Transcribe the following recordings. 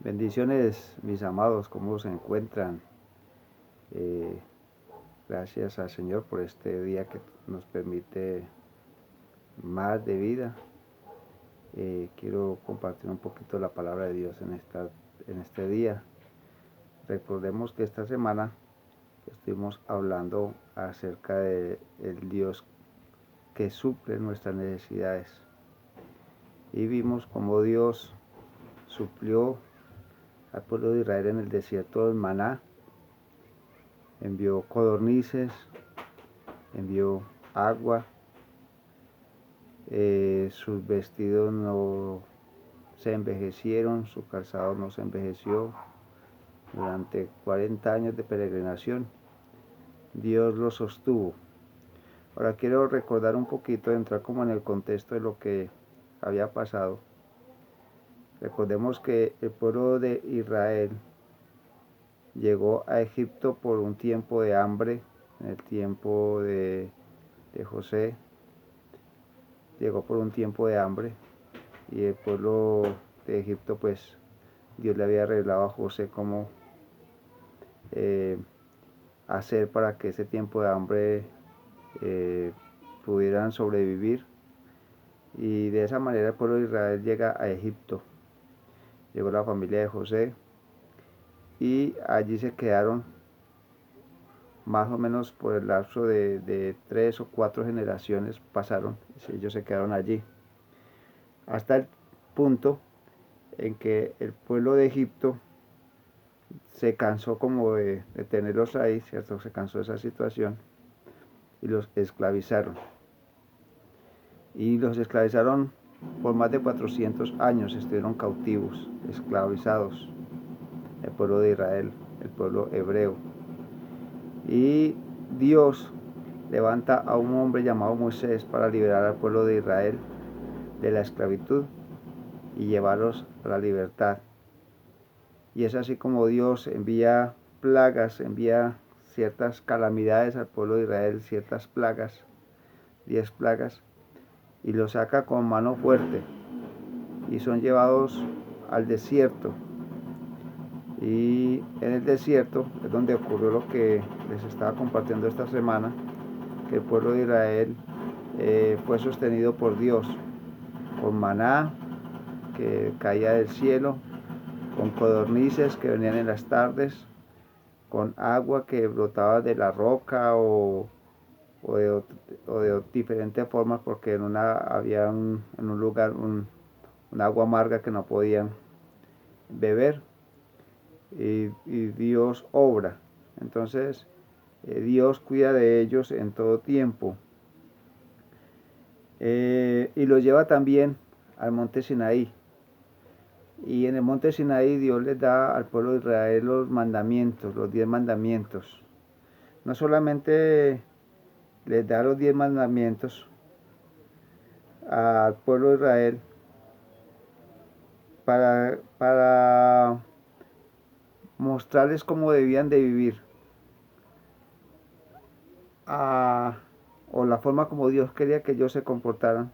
Bendiciones, mis amados, ¿cómo se encuentran? Eh, Gracias al Señor por este día que nos permite más de vida. Quiero compartir un poquito la palabra de Dios en este día. Recordemos que esta semana estuvimos hablando acerca de el Dios que suple nuestras necesidades. Y vimos cómo Dios suplió al pueblo de Israel en el desierto del Maná. Envió codornices, envió agua, sus vestidos no se envejecieron, su calzado no se envejeció. Durante 40 años de peregrinación, Dios los sostuvo. Ahora quiero recordar un poquito, entrar como en el contexto de lo que había pasado. Recordemos que el pueblo de Israel llegó a Egipto por un tiempo de hambre, en el tiempo de José. Llegó por un tiempo de hambre y el pueblo de Egipto, pues Dios le había revelado a José cómo hacer para que ese tiempo de hambre pudieran sobrevivir, y de esa manera el pueblo de Israel llega a Egipto. Llegó la familia de José y allí se quedaron más o menos por el lapso de 3 o 4 generaciones pasaron, ellos se quedaron allí, hasta el punto en que el pueblo de Egipto se cansó como de tenerlos ahí, ¿cierto? Se cansó de esa situación y los esclavizaron. Y los esclavizaron por más de 400 años, estuvieron cautivos, esclavizados, el pueblo de Israel, el pueblo hebreo. Y Dios levanta a un hombre llamado Moisés para liberar al pueblo de Israel de la esclavitud y llevarlos a la libertad. Y es así como Dios envía plagas, envía ciertas calamidades al pueblo de Israel, ciertas plagas, 10 plagas, y los saca con mano fuerte, y son llevados al desierto. Y en el desierto es donde ocurrió lo que les estaba compartiendo esta semana, que el pueblo de Israel fue sostenido por Dios, con maná que caía del cielo, con codornices que venían en las tardes, con agua que brotaba de la roca o de diferentes formas, porque había en un lugar un agua amarga que no podían beber, y Dios obra. Entonces Dios cuida de ellos en todo tiempo, y los lleva también al monte Sinaí. Y en el monte Sinaí Dios les da al pueblo de Israel los mandamientos, los 10 mandamientos. No solamente les da los 10 mandamientos al pueblo de Israel para mostrarles cómo debían de vivir, o la forma como Dios quería que ellos se comportaran.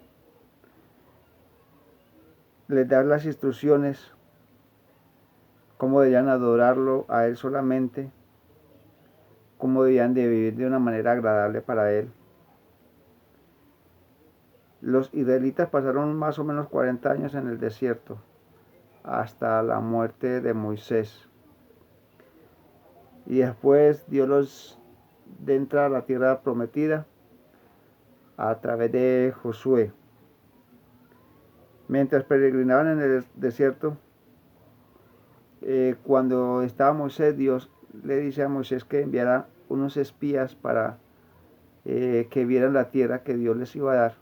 Les da las instrucciones, cómo debían adorarlo a Él solamente, cómo debían de vivir de una manera agradable para Él. Los israelitas pasaron más o menos 40 años en el desierto, hasta la muerte de Moisés. Y después Dios los entra a la tierra prometida a través de Josué. Mientras peregrinaban en el desierto, cuando estaba Moisés, Dios le dice a Moisés que enviara unos espías para que vieran la tierra que Dios les iba a dar.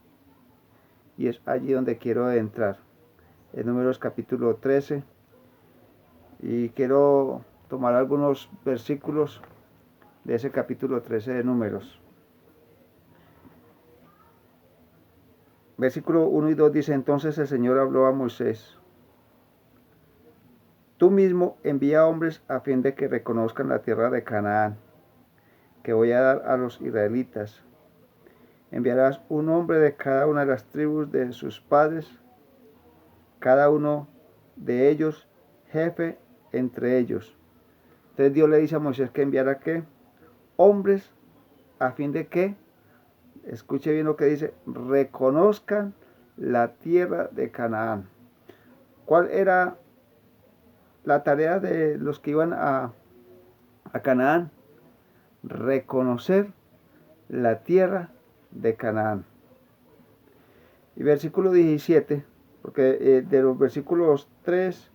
Y es allí donde quiero entrar, en Números capítulo 13. Y quiero tomar algunos versículos de ese capítulo 13 de Números. Versículo 1 y 2 dice: entonces el Señor habló a Moisés: tú mismo envía hombres a fin de que reconozcan la tierra de Canaán, que voy a dar a los israelitas. Enviarás un hombre de cada una de las tribus de sus padres, cada uno de ellos jefe entre ellos. Entonces Dios le dice a Moisés que enviara ¿qué? Hombres a fin de que, escuche bien lo que dice, reconozcan la tierra de Canaán. ¿Cuál era la tarea de los que iban a Canaán? Reconocer la tierra de Canaán. Y versículo 17, porque de los versículos 3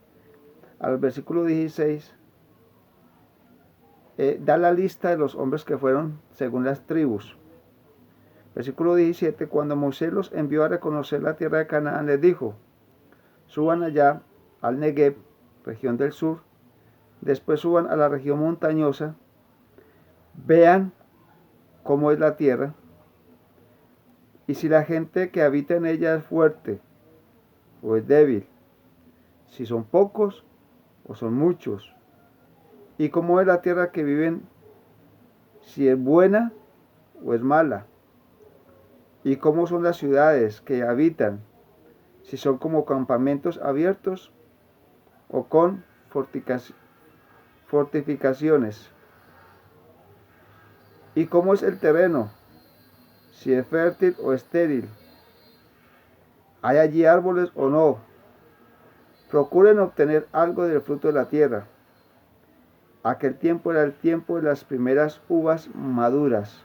al versículo 16, da la lista de los hombres que fueron según las tribus. Versículo 17, cuando Moisés los envió a reconocer la tierra de Canaán, les dijo, suban allá al Negev, región del sur, después suban a la región montañosa, vean cómo es la tierra, y si la gente que habita en ella es fuerte o es débil, si son pocos o son muchos, y cómo es la tierra que viven, si es buena o es mala, y cómo son las ciudades que habitan, si son como campamentos abiertos o con fortificaciones, y cómo es el terreno, si es fértil o estéril, hay allí árboles o no. Procuren obtener algo del fruto de la tierra. Aquel tiempo era el tiempo de las primeras uvas maduras.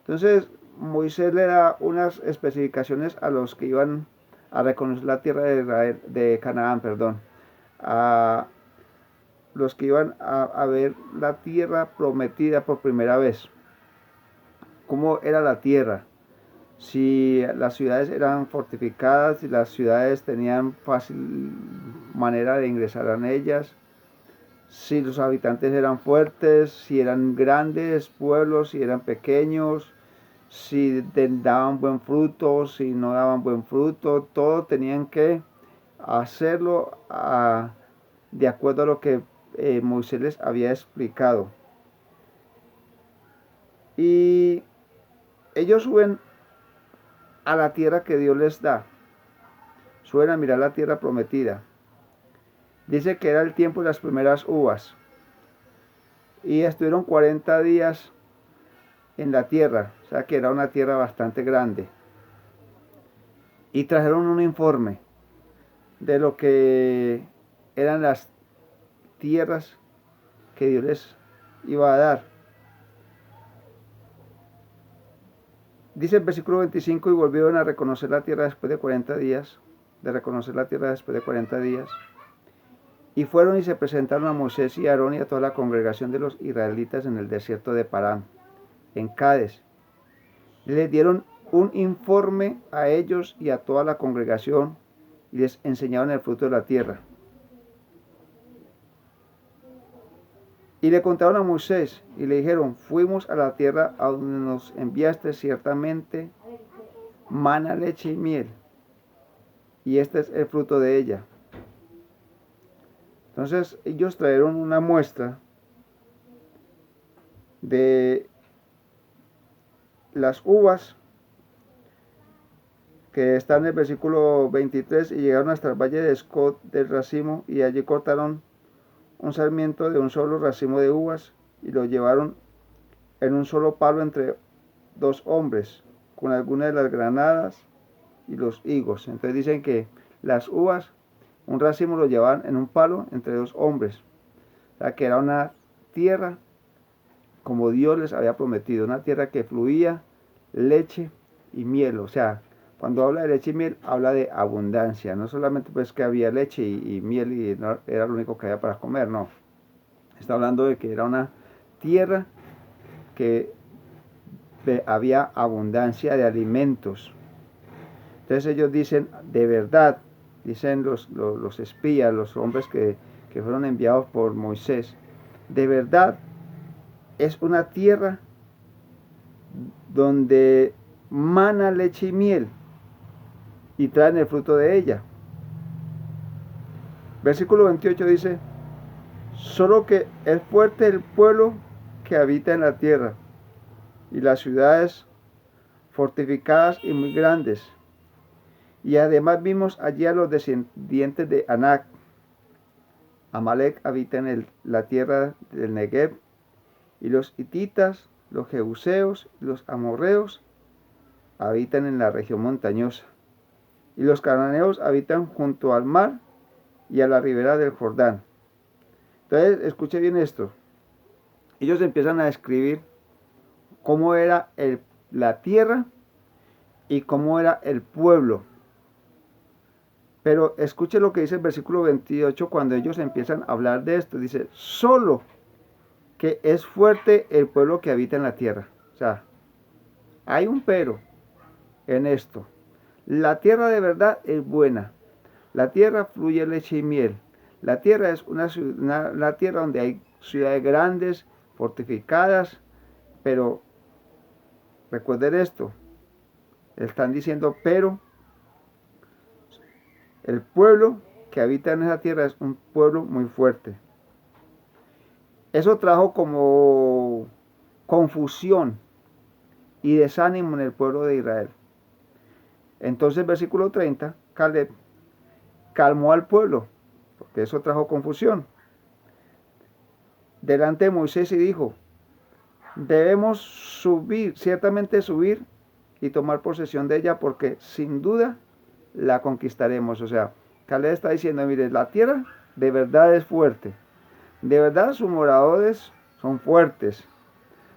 Entonces Moisés le da unas especificaciones a los que iban a reconocer la tierra de Israel, de Canaán, a los que iban a ver la tierra prometida por primera vez. ¿Cómo era la tierra? Si las ciudades eran fortificadas, si las ciudades tenían fácil manera de ingresar en ellas, si los habitantes eran fuertes, si eran grandes pueblos, si eran pequeños, si daban buen fruto, si no daban buen fruto, todo tenían que hacerlo de acuerdo a lo que Moisés les había explicado. Y ellos suben a la tierra que Dios les da, suben a mirar la tierra prometida. Dice que era el tiempo de las primeras uvas. Y estuvieron 40 días en la tierra, o sea que era una tierra bastante grande. Y trajeron un informe de lo que eran las tierras que Dios les iba a dar. Dice el versículo 25, y volvieron a reconocer la tierra después de 40 días, y fueron y se presentaron a Moisés y a Aarón y a toda la congregación de los israelitas en el desierto de Parán, en Cades. Les dieron un informe a ellos y a toda la congregación y les enseñaron el fruto de la tierra. Y le contaron a Moisés y le dijeron, fuimos a la tierra a donde nos enviaste ciertamente mana, leche y miel, y este es el fruto de ella. Entonces ellos trajeron una muestra de las uvas que están en el versículo 23, y llegaron hasta el valle de Escot del racimo, y allí cortaron un sarmiento de un solo racimo de uvas y lo llevaron en un solo palo entre dos hombres, con algunas de las granadas y los higos. Entonces dicen que las uvas, un racimo lo llevaban en un palo entre dos hombres. O sea que era una tierra como Dios les había prometido, una tierra que fluía leche y miel. O sea, cuando habla de leche y miel, habla de abundancia. No solamente pues que había leche y miel y no era lo único que había para comer, no. Está hablando de que era una tierra que había abundancia de alimentos. Entonces ellos dicen, de verdad, dicen los espías, los hombres que fueron enviados por Moisés, de verdad es una tierra donde mana leche y miel y traen el fruto de ella. Versículo 28 dice, solo que es fuerte el pueblo que habita en la tierra y las ciudades fortificadas y muy grandes. Y además vimos allí a los descendientes de Anac, Amalek habita en la tierra del Negev, y los hititas, los jebuseos y los amorreos habitan en la región montañosa, y los cananeos habitan junto al mar y a la ribera del Jordán. Entonces, escuche bien esto. Ellos empiezan a describir cómo era la tierra y cómo era el pueblo. Pero escuche lo que dice el versículo 28 cuando ellos empiezan a hablar de esto. Dice, solo que es fuerte el pueblo que habita en la tierra. O sea, hay un pero en esto. La tierra de verdad es buena. La tierra fluye leche y miel. La tierra es una tierra donde hay ciudades grandes, fortificadas, pero recuerden esto. Están diciendo, pero el pueblo que habita en esa tierra es un pueblo muy fuerte. Eso trajo como confusión y desánimo en el pueblo de Israel. Entonces, versículo 30, Caleb calmó al pueblo, porque eso trajo confusión, delante de Moisés y dijo, debemos subir, ciertamente subir y tomar posesión de ella, porque sin duda la conquistaremos. O sea, Caleb está diciendo, mire, la tierra de verdad es fuerte, de verdad sus moradores son fuertes,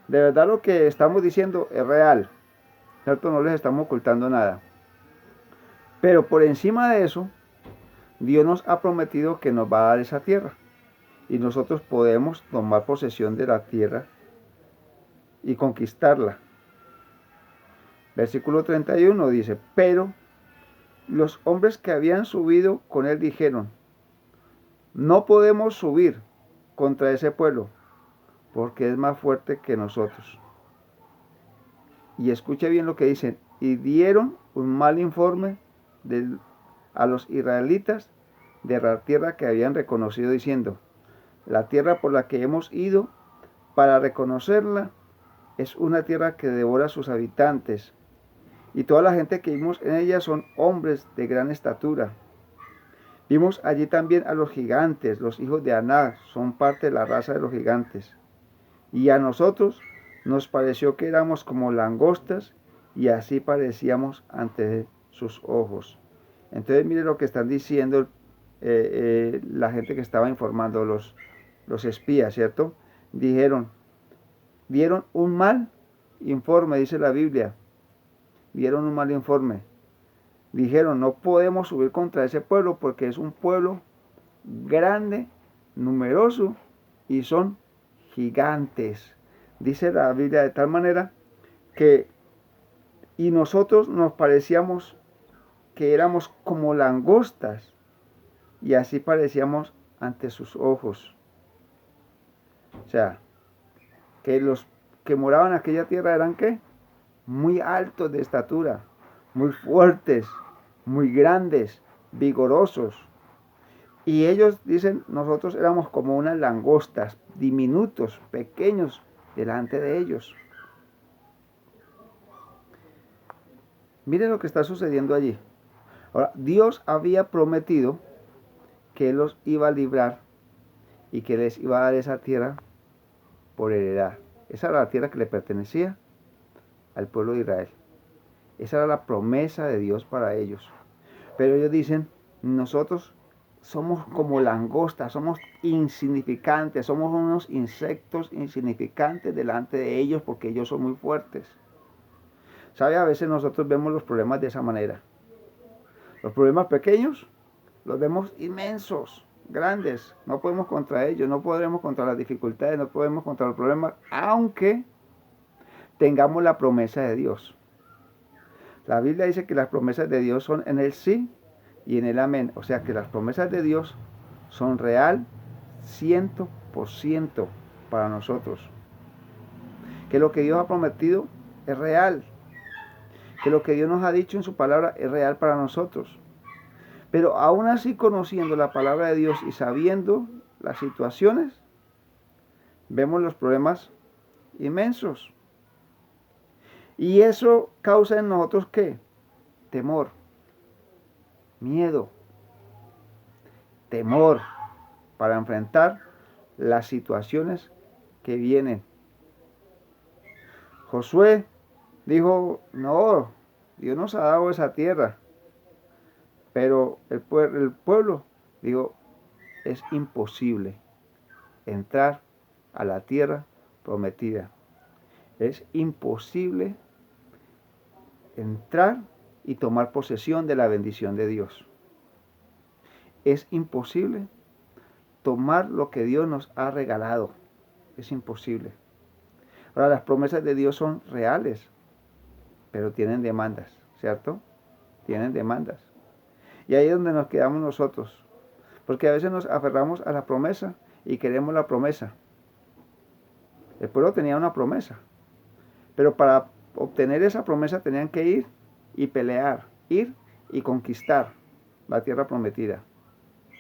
de verdad lo que estamos diciendo es real, ¿cierto? No les estamos ocultando nada. Pero por encima de eso, Dios nos ha prometido que nos va a dar esa tierra. Y nosotros podemos tomar posesión de la tierra y conquistarla. Versículo 31 dice, pero los hombres que habían subido con él dijeron, no podemos subir contra ese pueblo, porque es más fuerte que nosotros. Y escuche bien lo que dicen, y dieron un mal informe a los israelitas de la tierra que habían reconocido, diciendo, la tierra por la que hemos ido para reconocerla es una tierra que devora a sus habitantes, y toda la gente que vimos en ella son hombres de gran estatura. Vimos allí también a los gigantes, los hijos de Aná, son parte de la raza de los gigantes. Y a nosotros nos pareció que éramos como langostas, y así parecíamos ante sus ojos. Entonces mire lo que están diciendo la gente que estaba informando, los espías, ¿cierto? Dieron un mal informe, dice la Biblia. Dieron un mal informe. Dijeron, no podemos subir contra ese pueblo porque es un pueblo grande, numeroso y son gigantes. Dice la Biblia de tal manera que, y nosotros nos parecíamos que éramos como langostas y así parecíamos ante sus ojos. O sea, que los que moraban en aquella tierra eran ¿qué? Muy altos de estatura, muy fuertes, muy grandes, vigorosos. Y ellos dicen, nosotros éramos como unas langostas, diminutos, pequeños, delante de ellos. Miren lo que está sucediendo allí. Ahora, Dios había prometido que Él los iba a librar y que les iba a dar esa tierra por heredad. Esa era la tierra que le pertenecía al pueblo de Israel. Esa era la promesa de Dios para ellos. Pero ellos dicen, nosotros somos como langostas, somos insignificantes, somos unos insectos insignificantes delante de ellos porque ellos son muy fuertes. ¿Sabe? A veces nosotros vemos los problemas de esa manera. Los problemas pequeños los vemos inmensos, grandes. No podemos contra ellos, no podremos contra las dificultades, no podemos contra los problemas, aunque tengamos la promesa de Dios. La Biblia dice que las promesas de Dios son en el sí y en el amén. O sea que las promesas de Dios son real 100% para nosotros. Que lo que Dios ha prometido es real. Que lo que Dios nos ha dicho en su palabra es real para nosotros. Pero aún así, conociendo la palabra de Dios y sabiendo las situaciones, vemos los problemas inmensos. Y eso causa en nosotros ¿qué? Temor, miedo, temor. para enfrentar las situaciones que vienen. Josué dijo, no, Dios nos ha dado esa tierra, pero el pueblo dijo, es imposible entrar a la tierra prometida. Es imposible entrar y tomar posesión de la bendición de Dios. Es imposible tomar lo que Dios nos ha regalado. Es imposible. Ahora, las promesas de Dios son reales, pero tienen demandas, ¿cierto? Tienen demandas. Y ahí es donde nos quedamos nosotros. Porque a veces nos aferramos a la promesa y queremos la promesa. El pueblo tenía una promesa, pero para obtener esa promesa tenían que ir y pelear, ir y conquistar la tierra prometida.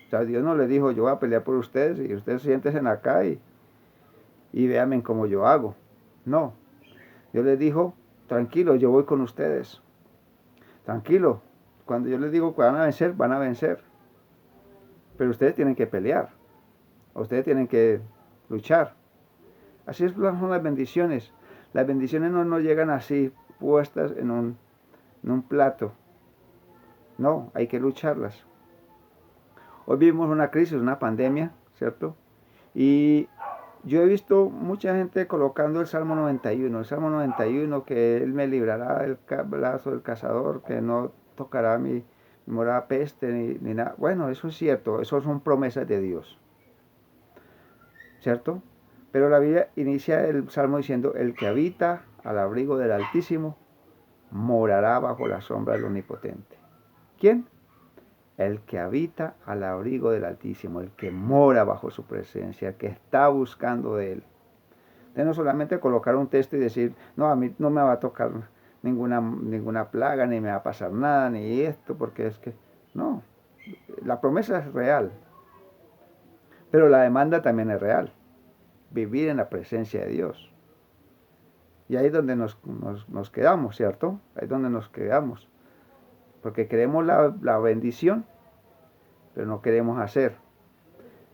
O sea, Dios no les dijo, yo voy a pelear por ustedes y ustedes siéntense acá y véanme cómo yo hago. No, Dios les dijo, tranquilo, yo voy con ustedes. Tranquilo, cuando yo les digo que van a vencer, van a vencer. Pero ustedes tienen que pelear, ustedes tienen que luchar. Así son las bendiciones. Las bendiciones no llegan así, puestas en un plato. No, hay que lucharlas. Hoy vivimos una crisis, una pandemia, ¿cierto? Y yo he visto mucha gente colocando el Salmo 91. El Salmo 91, que Él me librará del brazo del cazador, que no tocará mi morada peste ni nada. Bueno, eso es cierto, eso son promesas de Dios, ¿cierto? Pero la Biblia inicia el Salmo diciendo, el que habita al abrigo del Altísimo morará bajo la sombra del Omnipotente. ¿Quién? El que habita al abrigo del Altísimo, el que mora bajo su presencia, el que está buscando de Él. Entonces no solamente colocar un texto y decir, no, a mí no me va a tocar ninguna plaga, ni me va a pasar nada, ni esto, porque es que, no, la promesa es real, pero la demanda también es real, vivir en la presencia de Dios. Y ahí es donde nos quedamos, ¿cierto? Ahí es donde nos quedamos. Porque queremos la bendición, pero no queremos hacer.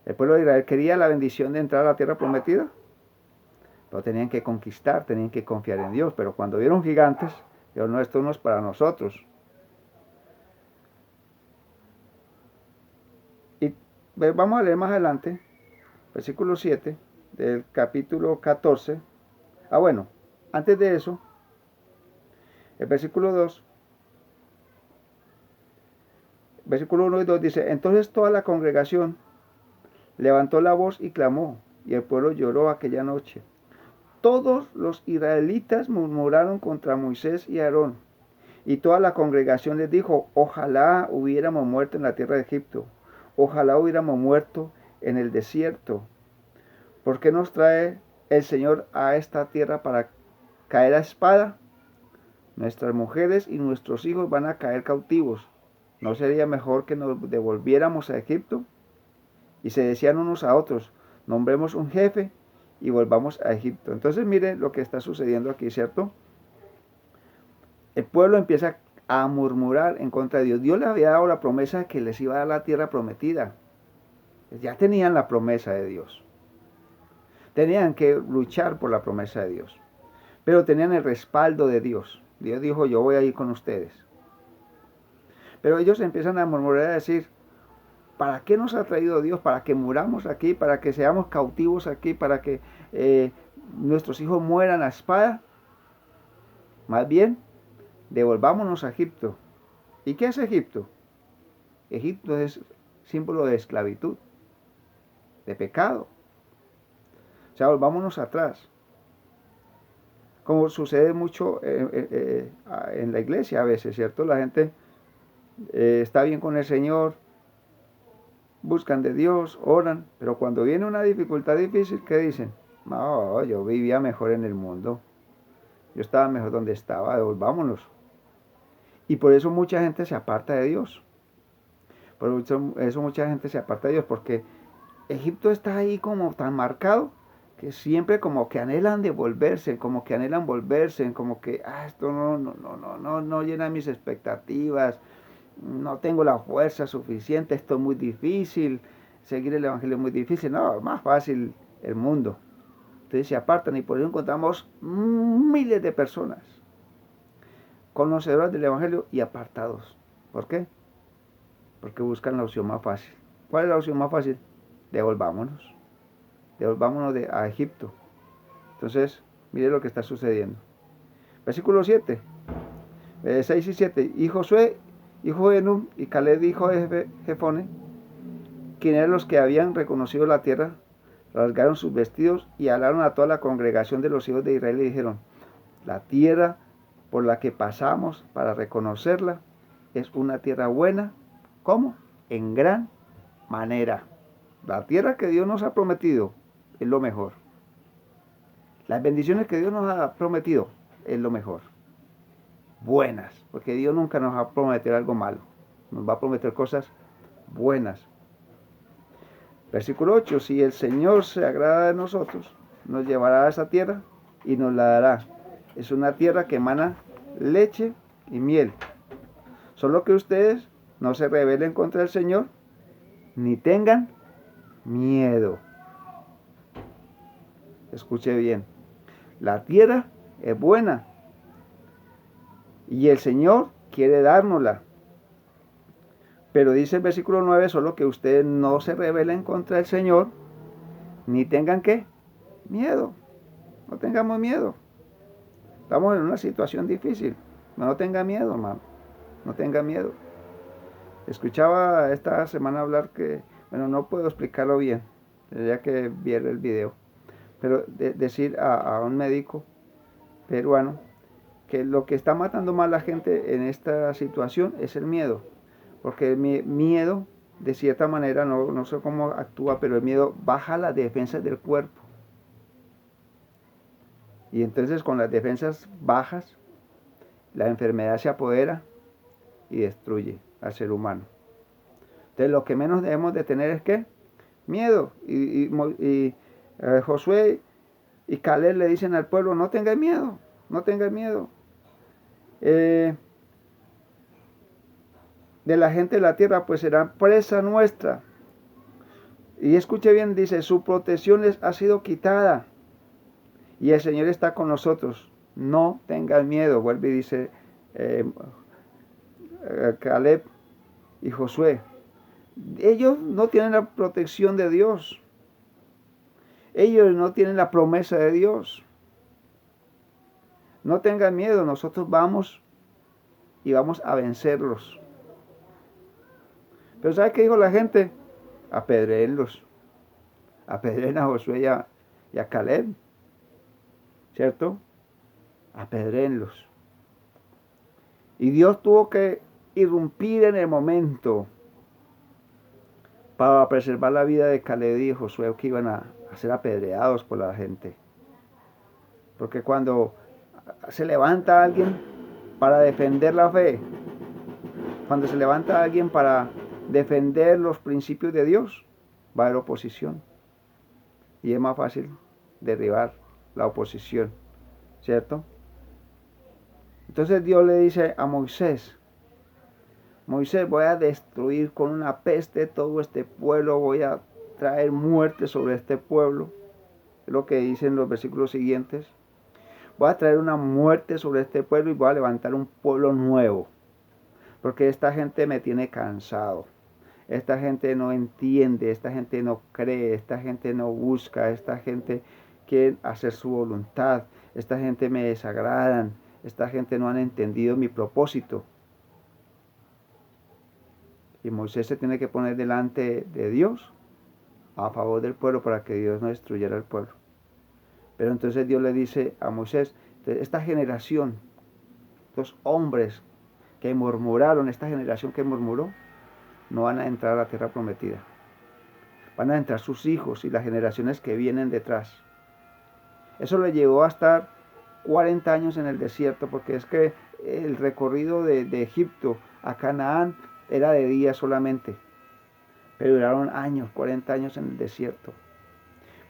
El pueblo de Israel quería la bendición de entrar a la tierra prometida, pero tenían que conquistar, tenían que confiar en Dios. Pero cuando vieron gigantes, dijeron, no, esto no es para nosotros. Y vamos a leer más adelante, versículo 7 del capítulo 14. Bueno, antes de eso, el versículo 2, versículo 1 y 2 dice, entonces toda la congregación levantó la voz y clamó, y el pueblo lloró aquella noche. Todos los israelitas murmuraron contra Moisés y Aarón, y toda la congregación les dijo, ojalá hubiéramos muerto en la tierra de Egipto, ojalá hubiéramos muerto en el desierto. ¿Por qué nos trae el Señor a esta tierra para caer a espada? Nuestras mujeres y nuestros hijos van a caer cautivos. ¿No sería mejor que nos devolviéramos a Egipto? Y se decían unos a otros, nombremos un jefe y volvamos a Egipto. Entonces mire lo que está sucediendo aquí, ¿cierto? El pueblo empieza a murmurar en contra de Dios. Dios les había dado la promesa de que les iba a dar la tierra prometida. Ya tenían la promesa de Dios. Tenían que luchar por la promesa de Dios. Pero tenían el respaldo de Dios. Dios dijo, yo voy a ir con ustedes. Pero ellos empiezan a murmurar y a decir, ¿para qué nos ha traído Dios? ¿Para que muramos aquí? ¿Para que seamos cautivos aquí? ¿Para que nuestros hijos mueran a espada? Más bien, devolvámonos a Egipto. ¿Y qué es Egipto? Egipto es símbolo de esclavitud, de pecado. O sea, volvámonos atrás. Como sucede mucho en la iglesia a veces, ¿cierto? La gente está bien con el Señor, buscan de Dios, oran, pero cuando viene una dificultad difícil, ¿qué dicen? No, yo vivía mejor en el mundo. Yo estaba mejor donde estaba, devolvámonos. Y por eso mucha gente se aparta de Dios. Por eso mucha gente se aparta de Dios, porque Egipto está ahí como tan marcado que siempre como que anhelan devolverse, como que anhelan volverse, como que esto no llena mis expectativas, no tengo la fuerza suficiente, esto es muy difícil, seguir el Evangelio es muy difícil. No, más fácil el mundo. Entonces se apartan y por eso encontramos miles de personas conocedoras del Evangelio y apartados. ¿Por qué? Porque buscan la opción más fácil. ¿Cuál es la opción más fácil? Devolvámonos. Devolvámonos a Egipto. Entonces, mire lo que está sucediendo. Versículo 7, 6 y 7. Y Josué, hijo de Nun, y Caleb, hijo de Jefone, quienes eran los que habían reconocido la tierra, rasgaron sus vestidos y hablaron a toda la congregación de los hijos de Israel y dijeron: la tierra por la que pasamos para reconocerla es una tierra buena. ¿Cómo? En gran manera. La tierra que Dios nos ha prometido es lo mejor. Las bendiciones que Dios nos ha prometido es lo mejor. Buenas, porque Dios nunca nos va a prometer algo malo. Nos va a prometer cosas buenas. Versículo 8. Si el Señor se agrada de nosotros, nos llevará a esa tierra y nos la dará. Es una tierra que emana leche y miel. Solo que ustedes no se rebelen contra el Señor, ni tengan miedo. Escuche bien. La tierra es buena y el Señor quiere dárnosla. Pero dice el versículo 9, solo que ustedes no se rebelen contra el Señor, ni tengan ¿qué? Miedo. No tengamos miedo. Estamos en una situación difícil. No tenga miedo, hermano. No tenga miedo. Escuchaba esta semana hablar que, bueno, no puedo explicarlo bien, tendría que ver el video, pero decir a un médico peruano que lo que está matando más a la gente en esta situación es el miedo, porque el miedo, de cierta manera, no sé cómo actúa, pero el miedo baja las defensas del cuerpo. Y entonces con las defensas bajas, la enfermedad se apodera y destruye al ser humano. Entonces lo que menos debemos de tener es ¿qué? Miedo. Y Josué y Caleb le dicen al pueblo: no tengan miedo, no tengan miedo. De la gente de la tierra, pues serán presa nuestra. Y escuche bien, dice: su protección les ha sido quitada y el Señor está con nosotros. No tengan miedo. Vuelve y dice Caleb y Josué. Ellos no tienen la protección de Dios. Ellos no tienen la promesa de Dios. No tengan miedo, nosotros vamos y vamos a vencerlos. Pero ¿sabe qué dijo la gente? Apedréenlos. Apedreen a Josué y a Caleb. ¿Cierto? Apedréenlos. Y Dios tuvo que irrumpir en el momento para preservar la vida de Caleb y Josué, que iban a ser apedreados por la gente. Porque cuando se levanta alguien para defender la fe, cuando se levanta alguien para defender los principios de Dios, va a haber oposición. Y es más fácil derribar la oposición, ¿cierto? Entonces Dios le dice a Moisés: Moisés, voy a destruir con una peste todo este pueblo, voy a traer muerte sobre este pueblo. Es lo que dicen los versículos siguientes. Voy a traer una muerte sobre este pueblo y voy a levantar un pueblo nuevo. Porque esta gente me tiene cansado. Esta gente no entiende, esta gente no cree, esta gente no busca, esta gente quiere hacer su voluntad. Esta gente me desagradan, esta gente no han entendido mi propósito. Y Moisés se tiene que poner delante de Dios a favor del pueblo para que Dios no destruyera el pueblo. Pero entonces Dios le dice a Moisés: esta generación, los hombres que murmuraron, esta generación que murmuró, no van a entrar a la tierra prometida. Van a entrar sus hijos y las generaciones que vienen detrás. Eso le llevó a estar 40 años en el desierto, porque es que el recorrido de Egipto a Canaán era de día solamente. Pero duraron años, 40 años en el desierto.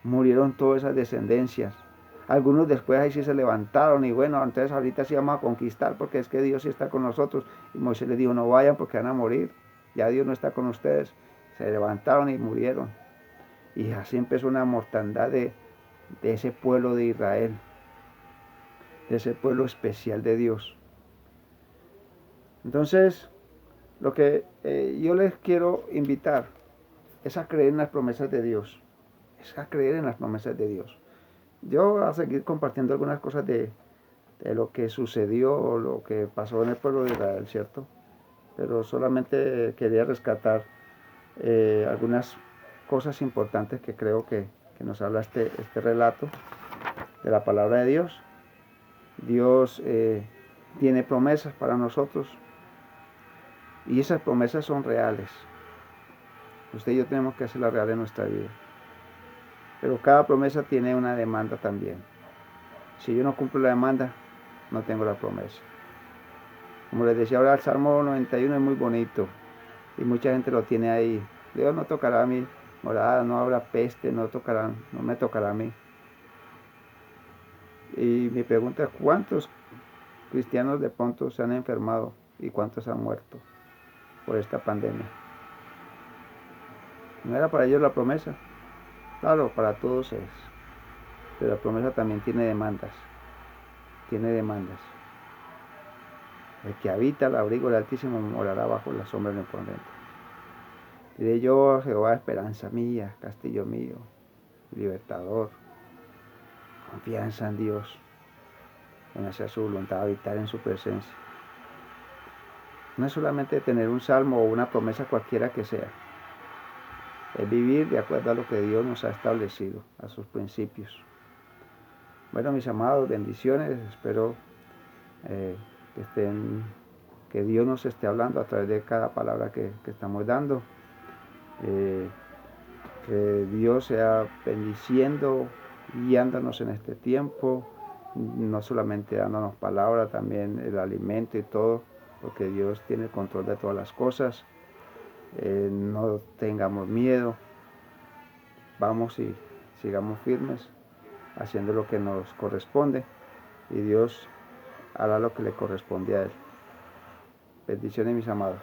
Murieron todas esas descendencias. Algunos después ahí sí se levantaron y bueno, entonces ahorita sí vamos a conquistar porque es que Dios sí está con nosotros. Y Moisés les dijo: no vayan porque van a morir. Ya Dios no está con ustedes. se levantaron y murieron. Y así empezó una mortandad de ese pueblo de Israel, de ese pueblo especial de Dios. Entonces, lo que yo les quiero invitar es a creer en las promesas de Dios, es a creer en las promesas de Dios. Yo voy a seguir compartiendo algunas cosas de lo que sucedió o lo que pasó en el pueblo de Israel, ¿cierto? Pero solamente quería rescatar algunas cosas importantes que creo que nos habla este relato de la palabra de Dios. Dios tiene promesas para nosotros y esas promesas son reales. Usted y yo tenemos que hacerlas reales en nuestra vida. Pero cada promesa tiene una demanda también. Si yo no cumplo la demanda, no tengo la promesa. Como les decía ahora, el Salmo 91 es muy bonito y mucha gente lo tiene ahí. Dios no tocará a mi morada, no habrá peste, no me tocará a mí. Y mi pregunta es, ¿cuántos cristianos de pronto se han enfermado y cuántos han muerto por esta pandemia? ¿No era para ellos la promesa? Claro, para todos es. Pero la promesa también tiene demandas. Tiene demandas. El que habita el abrigo del Altísimo morará bajo la sombra del Omnipotente. Diré yo, Jehová, esperanza mía, castillo mío, libertador. Confianza en Dios, en hacer su voluntad, habitar en su presencia. No es solamente tener un salmo o una promesa cualquiera que sea. Es vivir de acuerdo a lo que Dios nos ha establecido, a sus principios. Bueno, mis amados, bendiciones. Espero que Dios nos esté hablando a través de cada palabra que estamos dando. Que Dios sea bendiciendo, guiándonos en este tiempo, no solamente dándonos palabra, también el alimento y todo, porque Dios tiene el control de todas las cosas. No tengamos miedo, vamos y sigamos firmes, haciendo lo que nos corresponde, y Dios hará lo que le corresponde a Él. Bendiciones, mis amados.